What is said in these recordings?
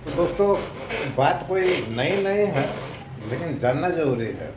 तो दोस्तों, बात कोई नई नहीं है, लेकिन जानना जरूरी है।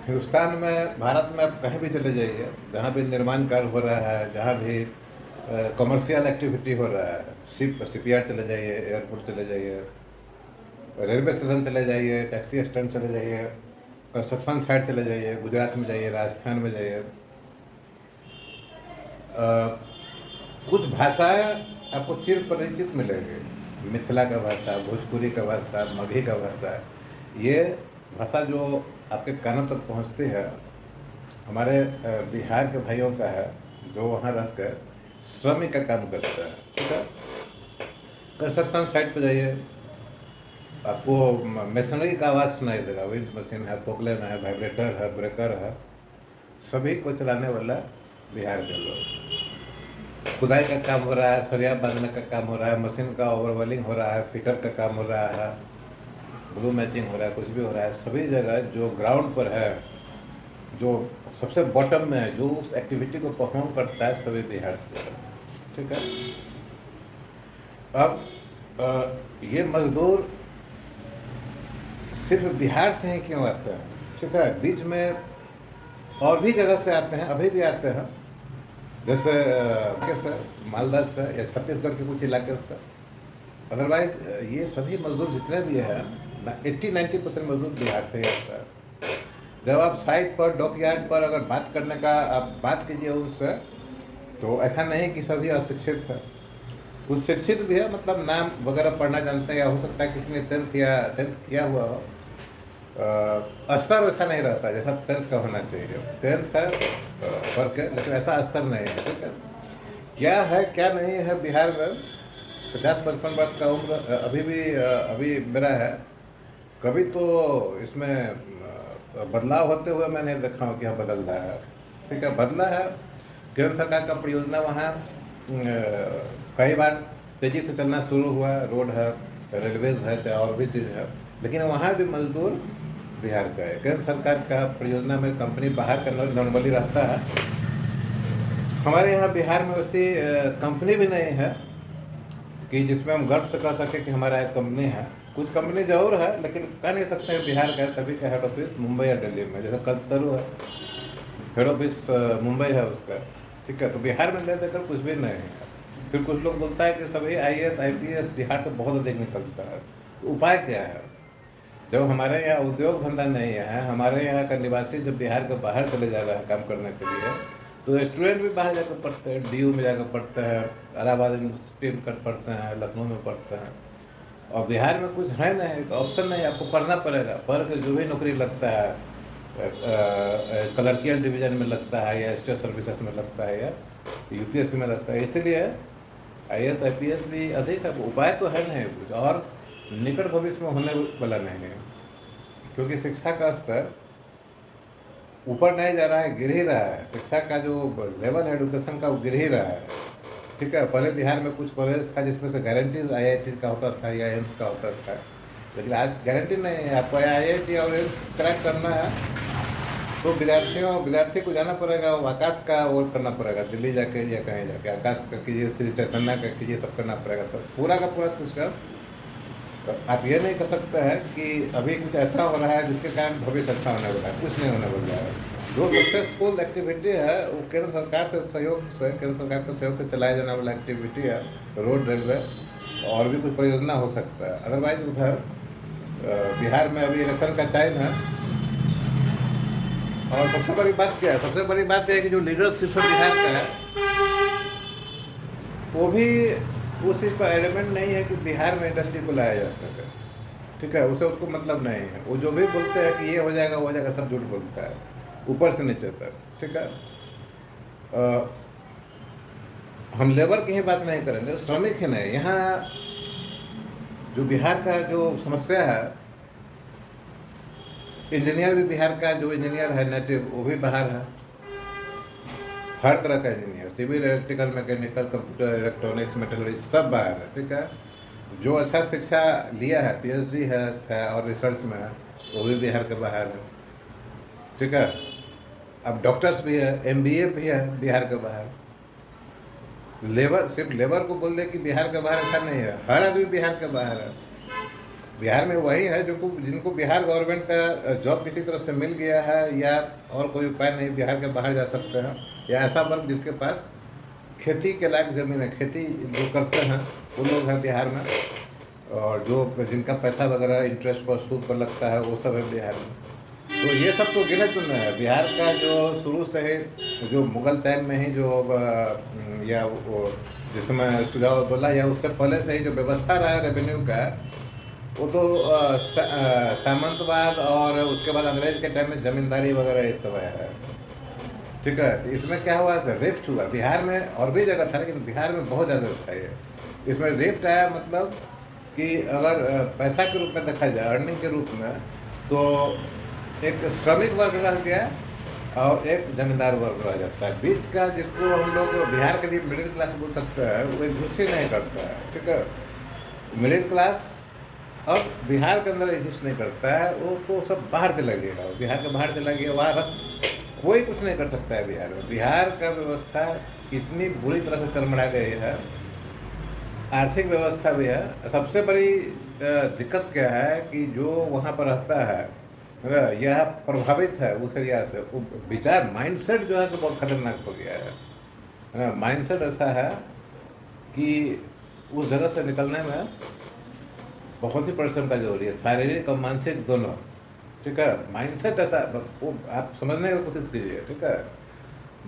हिंदुस्तान में, भारत में आप कहीं भी चले जाइए, जहाँ भी निर्माण कार्य हो रहा है, जहाँ भी कमर्शियल एक्टिविटी हो रहा है, शिपयार्ड चले जाइए, एयरपोर्ट चले जाइए, रेलवे स्टेशन चले जाइए, टैक्सी स्टैंड चले जाइए, कंस्ट्रक्शन साइट चले जाइए, गुजरात में जाइए, राजस्थान में जाइए, कुछ भाषाएं आपको चिर परिचित मिलेंगी। मिथिला का भाषा, भोजपुरी का भाषा, मगही का भाषा, ये भाषा जो आपके कानों तक पहुंचती है, हमारे बिहार के भाइयों का है, जो वहाँ रह कर श्रमिक का काम करता है। ठीक है, कंस्ट्रक्शन साइट पर जाइए, आपको मशीनरी का आवाज़ सुनाई देगा। विंच मशीन है, पोकलेन है, वाइब्रेटर है, ब्रेकर है, सभी को चलाने वाला बिहार के लोग। खुदाई का काम हो रहा है, सरिया बांधने का काम हो रहा है, मशीन का ओवरवेलिंग हो रहा है, फिटर का काम हो रहा है, ब्लू मैचिंग हो रहा है, कुछ भी हो रहा है, सभी जगह जो ग्राउंड पर है, जो सबसे बॉटम में है, जो उस एक्टिविटी को परफॉर्म करता है, सभी बिहार से है। ठीक है, अब ये मजदूर सिर्फ बिहार से ही क्यों आते हैं? ठीक है, बीच में और भी जगह से आते हैं, अभी भी आते हैं, जैसे कैसे मालदा से या छत्तीसगढ़ के कुछ इलाके से। अदरवाइज ये सभी मजदूर जितने भी हैं, 80-90% मजदूर बिहार से ही आता है। जब आप साइट पर, डॉकयार्ड पर अगर बात करने का आप बात कीजिए उनसे, तो ऐसा नहीं कि सभी अशिक्षित हैं, कुछ शिक्षित भी है, मतलब नाम वगैरह पढ़ना जानते हैं, या हो सकता है किसी ने टेंथ किया हुआ हो। स्तर वैसा नहीं रहता जैसा 10th का होना चाहिए। 10th का फर्क है, लेकिन ऐसा स्तर नहीं है। ठीक है, क्या नहीं है बिहार में। 50-55 वर्ष का उम्र अभी मेरा है। कभी तो इसमें बदलाव होते हुए मैं नहीं देखा हूँ कि हाँ बदल रहा है। ठीक है, बदला है। केंद्र सरकार का परियोजना वहाँ कई बार तेज़ी से चलना शुरू हुआ, रोड है, रेलवेज है, चाहे और भी चीज़ है, लेकिन वहाँ भी मजदूर बिहार का है। केंद्र सरकार का परियोजना में कंपनी बाहर का नॉर्मली रहता है। हमारे यहाँ बिहार में वैसी कंपनी भी नहीं है कि जिसमें हम गर्व से कह सकें कि हमारा एक कंपनी है। कुछ कंपनी जरूर है, लेकिन कह नहीं सकते हैं बिहार का। सभी का हेड ऑफिस मुंबई या दिल्ली में, जैसे कलतरू है, हेड ऑफिस मुंबई है उसका। ठीक है, तो बिहार में ले देकर कुछ भी नहीं है। फिर कुछ लोग बोलता है कि सभी IAS IPS बिहार से बहुत अधिक निकलता है। तो उपाय क्या है? जब हमारे यहाँ उद्योग धंधा नहीं है, हमारे यहाँ का निवासी जब बिहार के बाहर चले जा रहा है काम करने के लिए, तो स्टूडेंट भी बाहर जाकर पढ़ते हैं, DU में जाकर पढ़ते हैं, इलाहाबाद यूनिवर्सिटी में कर पढ़ते हैं, लखनऊ में पढ़ते हैं। और बिहार में कुछ है नहीं, ऑप्शन नहीं, आपको पढ़ना पड़ेगा। पढ़ के जो भी नौकरी लगता है, क्लर्कियल डिवीज़न में लगता है, या स्टेट सर्विसेज में लगता है, या UPSC में लगता है। इसीलिए IAS IPS भी अधिक है। उपाय तो है नहीं कुछ, और निकट भविष्य में होने वाला नहीं है, क्योंकि शिक्षा का स्तर ऊपर नहीं जा रहा है, गिर ही रहा है। शिक्षा का जो लेवल है एजुकेशन का, वो गिर ही रहा है। ठीक है, पहले बिहार में कुछ कॉलेज था जिसमें से गारंटीज IIT का होता था या एम्स का होता था, लेकिन आज गारंटी नहीं है। आपको IIT और एम्स क्रैक करना है तो विद्यार्थी को जाना पड़ेगा, वो आकाश का वो करना पड़ेगा, दिल्ली जाके या कहीं जाके आकाश का कीजिए, श्री चैतन्य का कीजिए, सब करना पड़ेगा। तो पूरा का पूरा सिस्टम, तो आप ये नहीं कर सकते हैं कि अभी कुछ ऐसा हो रहा है जिसके कारण भविष्य अच्छा होने वाला है। कुछ नहीं होने वाला है। जो सक्सेसफुल एक्टिविटी है वो केंद्र सरकार से केंद्र सरकार के सहयोग से चलाया जाने वाला एक्टिविटी है, रोड, रेलवे, और भी कुछ परियोजना हो सकता है। अदरवाइज उधर बिहार में अभी इलेक्शन का टाइम है, और सबसे बड़ी बात क्या है? सबसे बड़ी बात यह है कि जो लीडरशिप है बिहार का है, वो भी उस चीज़ पर एलिमेंट नहीं है कि बिहार में इंडस्ट्री को लाया जा सके। ठीक है, उसे उसको मतलब नहीं है। वो जो भी बोलते हैं कि ये हो जाएगा, वो हो जाएगा, सब झूठ बोलता है, ऊपर से नीचे तक। ठीक है, हम लेबर की ही बात नहीं करेंगे, श्रमिक ही नहीं। यहाँ जो बिहार का जो समस्या है, इंजीनियर भी बिहार का, जो इंजीनियर है नेटिव, वो भी बाहर है। हर तरह का engineer, civil, electrical, mechanical, computer, electronics, metallurgy, सब बाहर है। ठीक है, जो अच्छा शिक्षा लिया है, PhD है और रिसर्च में है, वो भी बिहार के बाहर है। ठीक है, अब डॉक्टर्स भी है, MBA भी है बिहार के बाहर। लेबर सिर्फ लेबर को बोल दे कि बिहार के बाहर, ऐसा नहीं है। हर आदमी बिहार के बाहर है। बिहार में वही है जिनको बिहार गवर्नमेंट का जॉब किसी तरह से मिल गया है, या और कोई उपाय नहीं, बिहार के बाहर जा सकते हैं। या ऐसा वर्ग जिसके पास खेती के लायक ज़मीन है, खेती जो करते हैं वो लोग हैं बिहार में, और जो जिनका पैसा वगैरह इंटरेस्ट पर सूद पर लगता है वो सब है बिहार में। तो ये सब तो गिने चुने हैं। बिहार का जो शुरू से ही जो मुगल टाइम में ही जो या वो जिसमें सुझाव बोला, या उससे पहले से ही जो व्यवस्था रहा है रेवेन्यू का, वो तो सामंतवाद और उसके बाद अंग्रेज के टाइम में जमींदारी वगैरह ये सब है। ठीक है, तो इसमें क्या हुआ कि रिफ्ट हुआ बिहार में, और भी जगह था लेकिन बिहार में बहुत ज़्यादा था ये। इसमें रिफ्ट आया, मतलब कि अगर पैसा के रूप में देखा जाए, अर्निंग के रूप में, तो एक श्रमिक वर्ग रह गया और एक जमींदार वर्ग रह जाता है। बीच का जिसको हम लोग बिहार के लिए मिडिल क्लास बोल सकते हैं, वो एग्जिस्ट ही नहीं करता है। ठीक है, मिडिल क्लास और बिहार के अंदर एग्जिस्ट नहीं करता है, वो तो सब बाहर चला गया, बिहार के बाहर चला गया, वहाँ कोई कुछ नहीं कर सकता है बिहार में। बिहार का व्यवस्था इतनी बुरी तरह से चरमरा गई है, आर्थिक व्यवस्था भी है। सबसे बड़ी दिक्कत क्या है कि जो वहाँ पर रहता है यह प्रभावित है उस एरिया से, वो विचार माइंडसेट जो है तो बहुत खतरनाक हो गया है ना। माइंडसेट ऐसा है कि उस जगह से निकलने में बहुत ही परिश्रम का जरूरी है, शारीरिक और मानसिक दोनों। ठीक है, माइंडसेट ऐसा, वो आप समझने की कोशिश कीजिए। ठीक है,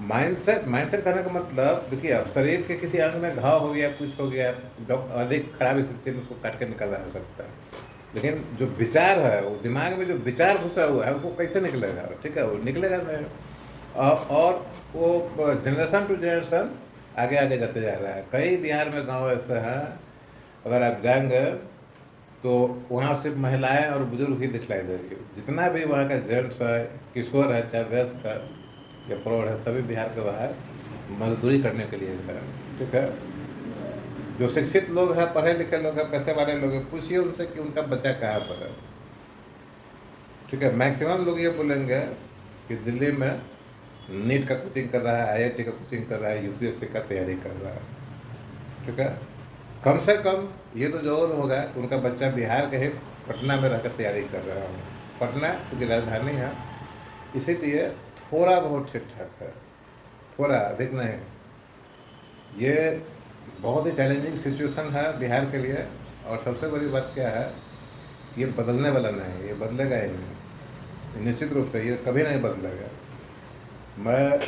माइंडसेट कहने का मतलब देखिए, अब शरीर के किसी अंग में घाव हो गया, कुछ हो गया, अधिक खराब स्थिति में उसको काट के निकाला जा सकता है, लेकिन जो विचार है, वो दिमाग में जो विचार घुसा हुआ है वो कैसे निकलेगा? ठीक है, वो निकलेगा नहीं। और वो जनरेशन टू जनरेशन आगे आगे जाते जा रहा है। कई बिहार में गांव ऐसे हैं, अगर आप जाएंगे तो वहाँ सिर्फ महिलाएं और बुजुर्ग ही दिखलाई देंगे। जितना भी वहाँ का जेंट्स है, किशोर है, चाहे वयस्क है या प्रौढ़ है, सभी बिहार के बाहर मजदूरी करने के लिए है। ठीक है, जो शिक्षित लोग हैं, पढ़े लिखे लोग हैं, पैसे वाले लोग हैं, पूछिए उनसे कि उनका बच्चा कहाँ पर है। ठीक है, मैक्सिमम लोग ये बोलेंगे कि दिल्ली में नीट का कोचिंग कर रहा है, आईआईटी का कोचिंग कर रहा है, यूपीएससी का तैयारी कर रहा है। ठीक है, कम से कम ये तो जरूर होगा कि उनका बच्चा बिहार के ही पटना में रहकर तैयारी कर रहा है। पटना क्योंकि राजधानी है, इसीलिए थोड़ा बहुत ठीक ठाक है, थोड़ा अधिक नहीं। ये बहुत ही चैलेंजिंग सिचुएशन है बिहार के लिए। और सबसे बड़ी बात क्या है, ये बदलने वाला नहीं, ये बदलेगा ही नहीं, निश्चित रूप से ये कभी नहीं बदलेगा। मैं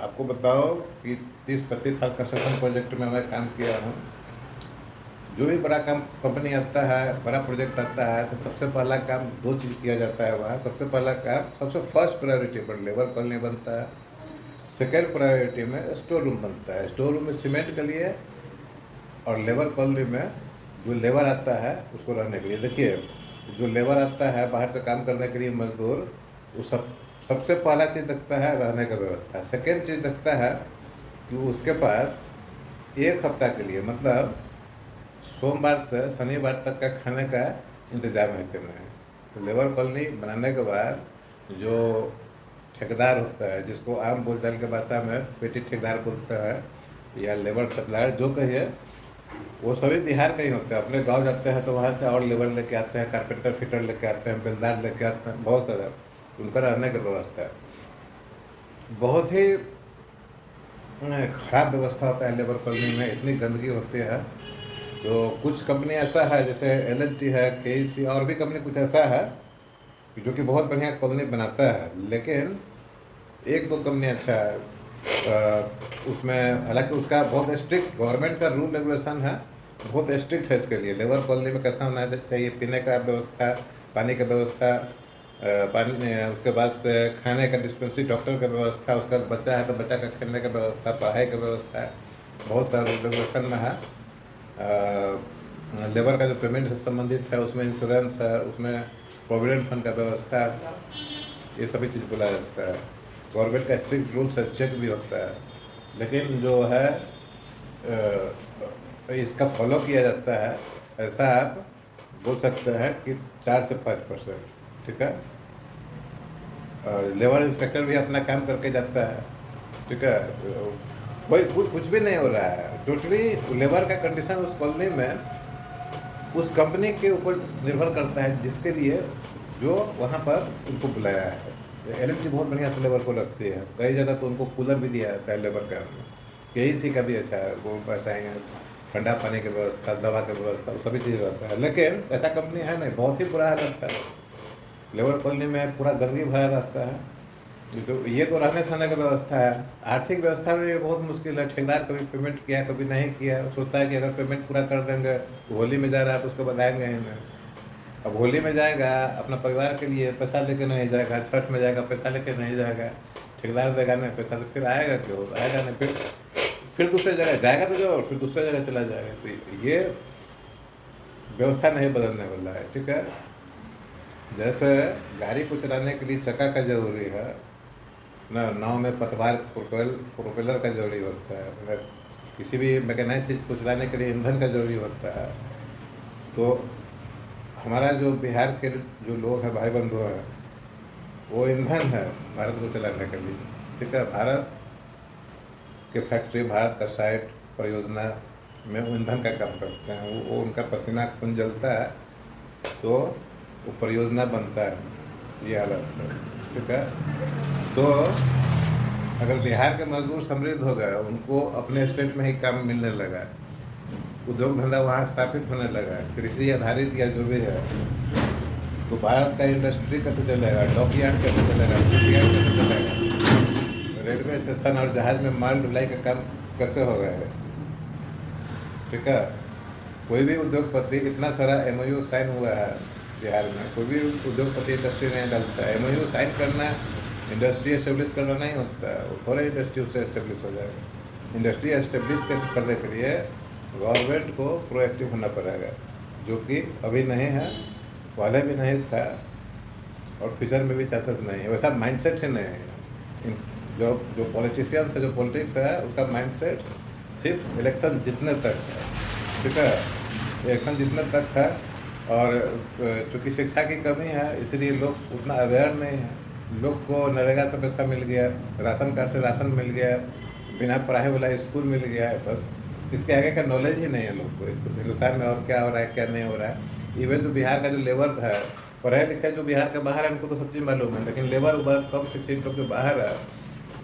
आपको बताऊं कि 30-35 साल कंस्ट्रक्शन प्रोजेक्ट में मैं काम किया हूँ। जो भी बड़ा काम कंपनी आता है, बड़ा प्रोजेक्ट आता है, तो सबसे पहला काम दो चीज़ किया जाता है वहाँ। सबसे पहला काम, सबसे फर्स्ट प्रायोरिटी पर लेबर कॉलोनी बनता है, सेकेंड प्रायोरिटी में स्टोर रूम बनता है। स्टोर रूम में सीमेंट के लिए, और लेबर कॉलोनी में जो लेबर आता है उसको रहने के लिए। देखिए, जो लेबर आता है बाहर से काम करने के लिए, मजदूर, वो सबसे पहला चीज़ देखता है रहने का व्यवस्था। सेकेंड चीज़ देखता है कि उसके पास एक हफ्ता के लिए, मतलब सोमवार से शनिवार तक का खाने का इंतजाम है कि नहीं। तो लेबर कॉलोनी बनाने के बाद जो ठेकेदार होता है, जिसको आम बोलचाल के भाषा में पेटी ठेकेदार बोलता है, या लेबर सप्लायर जो कहिए, वो सभी बिहार के ही होते हैं। अपने गांव जाते हैं तो वहाँ से और लेबर लेके आते हैं, कारपेंटर फिटर लेके आते हैं, बेलदार लेके आते हैं, बहुत सारा उनका रहने की व्यवस्था है। बहुत ही खराब व्यवस्था होता है लेबर कॉलोनी में, इतनी गंदगी होती है। तो कुछ कंपनी ऐसा है, जैसे एल&टी है, KEC, और भी कंपनी कुछ ऐसा है जो कि बहुत बढ़िया कॉलोनी बनाता है, लेकिन एक दो कंपनी अच्छा है उसमें। हालांकि उसका बहुत स्ट्रिक्ट गवर्नमेंट का रूल रेगुलेशन है, बहुत स्ट्रिक्ट है इसके लिए। लेबर कॉलोनी में कैसा होना चाहिए, पीने का व्यवस्था, पानी का व्यवस्था, पानी, उसके बाद से खाने का डिस्पेंसरी, डॉक्टर का व्यवस्था, उसका बच्चा है तो बच्चा का खेलने का व्यवस्था, पढ़ाई का व्यवस्था, बहुत सारा रेगुलेशन में है। लेबर का जो पेमेंट से संबंधित है, उसमें इंश्योरेंस है, उसमें प्रोविडेंट फंड का व्यवस्था, ये सभी चीज़ बोला जाता है। गवर्नमेंट का स्ट्रिक्ट रूल्स है, चेक भी होता है, लेकिन जो है इसका फॉलो किया जाता है, ऐसा आप बोल सकते हैं कि 4 से 5%। ठीक है, लेबर इंस्पेक्टर भी अपना काम करके जाता है। ठीक है, कोई कुछ भी नहीं हो रहा है। टोटली लेबर का कंडीशन उस कॉलोनी में उस कंपनी के ऊपर निर्भर करता है जिसके लिए जो वहाँ पर उनको बुलाया है। एलएनटी बहुत बढ़िया से लेबर को रखती है, कई जगह तो उनको कूलर भी दिया जाता है लेबर का। केईसी का भी अच्छा है, वो पैसा है, ठंडा पानी की व्यवस्था, दवा की व्यवस्था, सभी चीज़ रहता है। लेकिन ऐसा कंपनी है नहीं, बहुत ही बुरा हालत है। लेबर कॉलोनी में पूरा गंदगी भरा रहता है। ये तो रहने सहने की व्यवस्था है। आर्थिक व्यवस्था में ये बहुत मुश्किल है। ठेकेदार कभी पेमेंट किया, कभी नहीं किया, सोचता है कि अगर पेमेंट पूरा कर देंगे तो होली में जा रहा है तो उसको बताएंगे ही नहीं। अब होली में जाएगा अपना परिवार के लिए पैसा लेके नहीं जाएगा, छठ में जाएगा पैसा लेके नहीं जाएगा, ठेकेदार देगा नहीं पैसा, तो फिर आएगा क्यों? आएगा नहीं, फिर दूसरी जगह जाएगा तो जो, और फिर दूसरी जगह चला जाएगा। तो ये व्यवस्था नहीं बदलने वाला है, ठीक है। जैसे गाड़ी को चलाने के लिए चक्का का जरूरी है ना, नाव में पतवार प्रोपेलर का जरूरी होता है, अगर किसी भी मैकेनाइज चीज़ को चलाने के लिए ईंधन का जरूरी होता है। तो हमारा जो बिहार के जो लोग हैं, भाई बंधु हैं, वो ईंधन है भारत को चलाने के लिए, ठीक है। भारत के फैक्ट्री, भारत का साइट परियोजना में वो ईंधन का काम करते हैं। वो उनका पसीना खून जलता है तो वो परियोजना बनता है, ये हालत है, ठीक है। तो अगर बिहार के मजदूर समृद्ध हो गए, उनको अपने स्टेट में ही काम मिलने लगा, उद्योग धंधा वहाँ स्थापित होने लगा, कृषि आधारित या जो भी है, तो भारत का इंडस्ट्री कैसे चलेगा, डॉकयार्ड कैसे चलेगा, शिपयार्ड कैसे चलेगा, रेलवे स्टेशन और जहाज में माल ढुलाई का काम कैसे होगा है, ठीक है। कोई भी उद्योगपति, इतना सारा MOU साइन हुआ है बिहार में, कोई भी उद्योगपति इंडस्ट्री नहीं डालता है। MOU साइन करना इंडस्ट्री एस्टेब्लिश करना नहीं होता है, वो थोड़ा इंडस्ट्री उससे एस्टेब्लिश हो जाएगा। इंडस्ट्री एस्टेब्लिश करने के लिए गवर्नमेंट को प्रोएक्टिव होना पड़ेगा, जो कि अभी नहीं है, पहले भी नहीं था और फ्यूचर में भी चांसेस नहीं है। वैसा माइंडसेट ही नहीं है। जो पॉलिटिशियंस है, जो पॉलिटिक्स है, उसका माइंडसेट सिर्फ इलेक्शन जीतने तक है, ठीक है। इलेक्शन जीतने तक है, और चूँकि शिक्षा की कमी है इसलिए लोग उतना अवेयर नहीं है। लोग को नरेगा से पैसा मिल गया, राशन कार्ड से राशन मिल गया, बिना पढ़ाई वाला स्कूल मिल गया, बस इसके आगे का नॉलेज ही नहीं है लोग को, इसको हिंदुस्तान में और क्या हो रहा है क्या नहीं हो रहा है। इवन जो बिहार का जो लेबर है, पढ़े लिखे जो बिहार के बाहर है, उनको तो सब चीज़ मालूम है, लेकिन लेबर उबर कम शिक्षित लोग जो बाहर है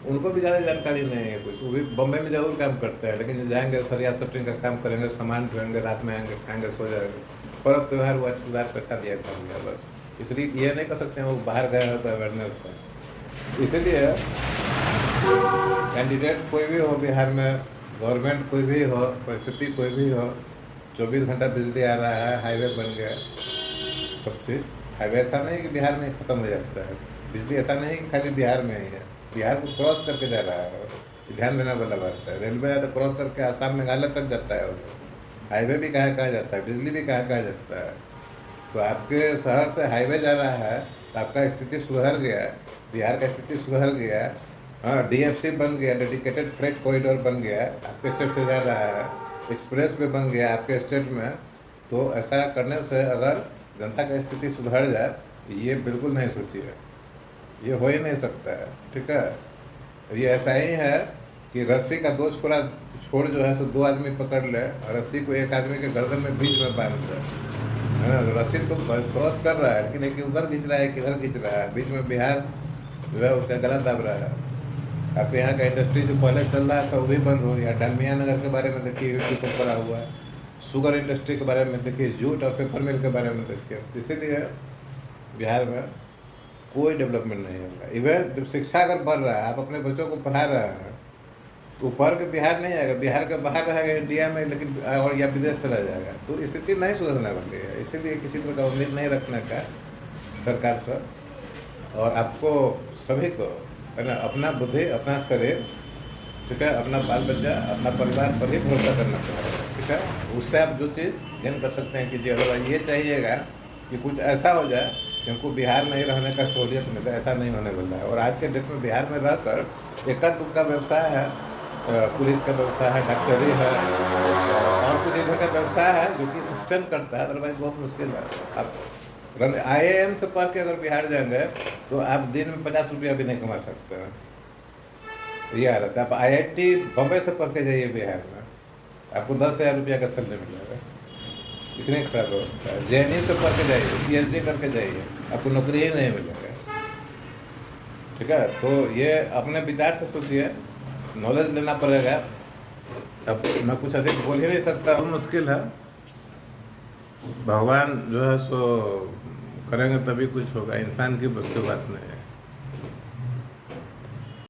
उनको भी ज़्यादा जानकारी नहीं है कुछ। वो भी बम्बई में ज़रूर काम करते हैं, लेकिन जाएंगे सरिया शटरिंग का काम करेंगे, सामान ढोएंगे, रात में आएंगे, खाएंगे, सो जाएंगे, पर्व त्यौहार हुआ रिश्तेदार पैसा दिया कर लिया, बस। इसलिए ये नहीं कर सकते हैं वो बाहर गए हैं तो अवेयरनेस है। इसलिए कैंडिडेट कोई भी हो बिहार में, गवर्नमेंट कोई भी हो, परिस्थिति कोई भी हो, 24 घंटा बिजली आ रहा है, हाईवे बन गया, सब चीज़। हाईवे ऐसा नहीं कि बिहार में ख़त्म हो जाता है, बिजली ऐसा नहीं कि खाली बिहार में ही है, बिहार को क्रॉस करके जा रहा है, ध्यान देना वाला बात है। रेलवे है तो क्रॉस करके आसाम मेघालय तक जाता है, हाईवे भी कहाँ कहाँ जाता है, बिजली भी कहाँ कहाँ जाता है। तो आपके शहर से हाईवे जा रहा है तो आपका स्थिति सुधर गया, बिहार का स्थिति सुधर गया। हाँ, DFC बन गया, डेडिकेटेड फ्रेट कॉरिडोर बन गया, आपके स्टेट से जा रहा है, एक्सप्रेस वे बन गया आपके स्टेट में। तो ऐसा करने से अगर जनता का स्थिति सुधर जाए, ये बिल्कुल नहीं सोचिए, ये हो ही नहीं सकता है, ठीक है। ये ऐसा ही है कि रस्सी का 2 छोड़ जो है सो 2 आदमी पकड़ ले, और रस्सी को एक आदमी के गर्दन में बीच में बांध दे, है ना। तो रस्सी तो क्रॉस कर रहा है, लेकिन एक उधर खींच रहा है, एक इधर खींच रहा है, बीच में बिहार जो है उसका गला दाब रहा है। आपके यहाँ का इंडस्ट्री जो पहले चल रहा था वो भी बंद हो गया। डालमिया नगर के बारे में देखिए, यूट्यूब पर पड़ा हुआ है। शुगर इंडस्ट्री के बारे में देखिए, जूट और पेपर मिल के बारे में देखिए। इसीलिए बिहार में कोई डेवलपमेंट नहीं होगा। इवन जब शिक्षा अगर बढ़ रहा है, आप अपने बच्चों को पढ़ा रहे हैं, तो पढ़ के बिहार नहीं आएगा, बिहार के बाहर रहेगा इंडिया में, लेकिन और या विदेश चला जाएगा, तो स्थिति नहीं सुधरने वाली है। इसीलिए किसी तरह का उम्मीद नहीं रखने का सरकार से, और आपको सभी को, है ना, अपना बुद्धि, अपना शरीर, ठीक है, अपना बाल बच्चा, अपना परिवार पर ही भरोसा करना चाहिए, ठीक है। उससे आप जो चीज़ गेन कर सकते हैं कीजिए। अदरवाइज ये चाहिएगा कि कुछ ऐसा हो जाए कि हमको बिहार में ही रहने का सहूलियत मिले, ऐसा नहीं होने वाला है। और आज के डेट में बिहार में रहकर एका दुक्का व्यवसाय है, पुलिस का व्यवसाय है, डॉक्टरी है, और कुछ इधर का व्यवसाय है जो कि सस्टेन करता है, अदरवाइज बहुत मुश्किल है। आप IIM से पढ़ के अगर बिहार जाएंगे तो आप दिन में 50 रुपया भी नहीं कमा सकते हैं, तो यह हालत है। आप IIT बम्बई से पढ़ के जाइए बिहार में, आपको 10,000 रुपया का सैलरी मिलेगा। इतनी खराब व्यवस्था है। JNU से पढ़ के जाइए, PhD करके जाइए, आपको नौकरी ही नहीं मिलेगा। ठीक है, तो ये अपने विचार से सोचिए, नॉलेज लेना पड़ेगा। अब मैं कुछ अधिक बोल ही नहीं सकता, बहुत मुश्किल है। भगवान जो है सो करेंगे तभी कुछ होगा, इंसान की बस की बात नहीं है।